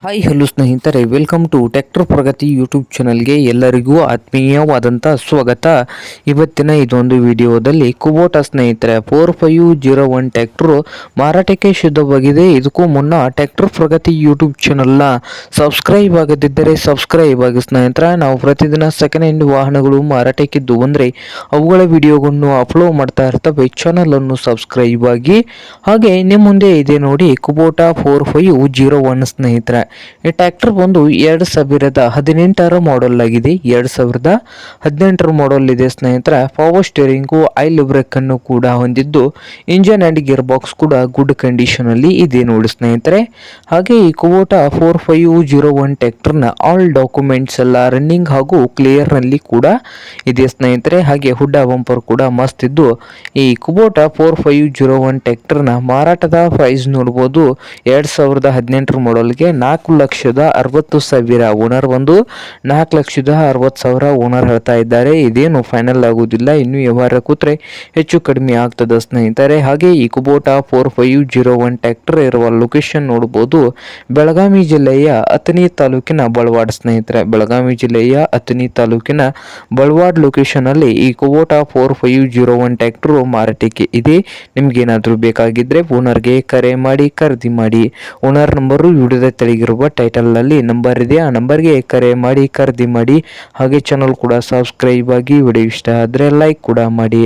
Hi hello ಸ್ನೇಹಿತರೆ, welcome to tractor Pragati YouTube ಚಾನಲ್ಗೆ ಎಲ್ಲರಿಗೂ ಆತ್ಮೀಯವಾದಂಥ ಸ್ವಾಗತ. ಇವತ್ತಿನ ಇದೊಂದು ವಿಡಿಯೋದಲ್ಲಿ ಕುಬೋಟಾ ಸ್ನೇಹಿತರೆ 4501 ಟ್ರ್ಯಾಕ್ಟರ್ ಮಾರಾಟಕ್ಕೆ ಸಿದ್ಧವಾಗಿದೆ. ಇದಕ್ಕೂ ಮುನ್ನ ಟ್ರ್ಯಾಕ್ಟರ್ ಪ್ರಗತಿ ಯೂಟ್ಯೂಬ್ ಚಾನಲ್ನ ಸಬ್ಸ್ಕ್ರೈಬ್ ಆಗದಿದ್ದರೆ ಸಬ್ಸ್ಕ್ರೈಬ್ ಆಗಿ ಸ್ನೇಹಿತರೆ. ನಾವು ಪ್ರತಿದಿನ ಸೆಕೆಂಡ್ ಹ್ಯಾಂಡ್ ವಾಹನಗಳು ಮಾರಾಟಕ್ಕಿದ್ದು ಅಂದರೆ ಅವುಗಳ ವಿಡಿಯೋಗಳನ್ನು ಅಪ್ಲೋಡ್ ಮಾಡ್ತಾ ಇರ್ತವೆ. ಚಾನಲನ್ನು ಸಬ್ಸ್ಕ್ರೈಬ್ ಆಗಿ. ಹಾಗೆ ನಿಮ್ಮ ಮುಂದೆ ಇದೆ ನೋಡಿ ಕುಬೋಟಾ 4501 ಸ್ನೇಹಿತರೆ. ಈ ಟ್ರ್ಯಾಕ್ಟರ್ ಬಂದು 2018ರ ಮಾಡೆಲ್ ಆಗಿದೆ. 2018ರ ಮಾಡೆಲ್ ಇದೆ ಸ್ನೇಹಿತರೆ. ಪವರ್ ಸ್ಟೇರಿಂಗು, ಆಯಿಲ್ ಬ್ರೇಕ್ ಅನ್ನು ಕೂಡ ಹೊಂದಿದ್ದು ಇಂಜನ್ ಅಂಡ್ ಗೇರ್ ಬಾಕ್ಸ್ ಕೂಡ ಗುಡ್ ಕಂಡೀಷನ್ ಅಲ್ಲಿ ಇದೆ ನೋಡಿ ಸ್ನೇಹಿತರೆ. ಹಾಗೆ ಈ ಕುಬೋಟಾ 4501 ಟ್ರ್ಯಾಕ್ಟರ್ನ ಆಲ್ ಡಾಕ್ಯುಮೆಂಟ್ಸ್ ಎಲ್ಲ ರನ್ನಿಂಗ್ ಹಾಗೂ ಕ್ಲಿಯರ್ ನಲ್ಲಿ ಕೂಡ ಇದೆ ಸ್ನೇಹಿತರೆ. ಹಾಗೆ ಹುಡ್ಡ ಬಂಪರ್ ಕೂಡ ಮಸ್ತ್ ಇದ್ದು ಈ ಕುಬೋಟಾ 4501 ಟ್ರ್ಯಾಕ್ಟರ್ನ ಮಾರಾಟದ ಪ್ರೈಸ್ ನೋಡ್ಬೋದು. 2018ರ ಮಾಡೆಲ್ಗೆ 4,60,000 ಓನರ್ ಬಂದು 4,60,000 ಓನರ್ ಹೇಳ್ತಾ ಇದ್ದಾರೆ. ಇದೇನು ಫೈನಲ್ ಆಗುವುದಿಲ್ಲ, ಇನ್ನು ವ್ಯವಹಾರ ಕೂತ್ರೆ ಹೆಚ್ಚು ಕಡಿಮೆ ಆಗ್ತದೆ ಸ್ನೇಹಿತರೆ. ಹಾಗೆ ಈ ಕುಬೋಟಾ 4501 ಟ್ರ್ಯಾಕ್ಟರ್ ಇರುವ ಲೊಕೇಶನ್ ನೋಡಬಹುದು, ಬೆಳಗಾವಿ ಜಿಲ್ಲೆಯ ಅಥಣಿ ತಾಲೂಕಿನ ಬಳವಾಡ್ ಸ್ನೇಹಿತರೆ. ಬೆಳಗಾವಿ ಜಿಲ್ಲೆಯ ಅಥಣಿ ತಾಲೂಕಿನ ಬಳವಾಡ್ ಲೊಕೇಶನ್ ಅಲ್ಲಿ ಈ ಕುಬೋಟಾ 4501 ಟ್ರ್ಯಾಕ್ಟರ್ ಮಾರಾಟಕ್ಕೆ ಇದೆ. ನಿಮ್ಗೇನಾದ್ರೂ ಬೇಕಾಗಿದ್ರೆ ಓನರ್ಗೆ ಕರೆ ಮಾಡಿ ಖರೀದಿ ಮಾಡಿ. ಓನರ್ ನಂಬರು ವಿಡಿಯೋದ ತೆಳಗಿರುವ ಟೈಟಲ್ ನಲ್ಲಿ ನಂಬರ್ ಇದೆ, ಆ ನಂಬರ್ಗೆ ಕರೆ ಮಾಡಿ ಖರೀದಿ ಮಾಡಿ. ಹಾಗೆ ಚಾನಲ್ ಕೂಡ ಸಬ್ಸ್ಕ್ರೈಬ್ ಆಗಿ. ವಿಡಿಯೋ ಇಷ್ಟ ಆದರೆ ಲೈಕ್ ಕೂಡ ಮಾಡಿ.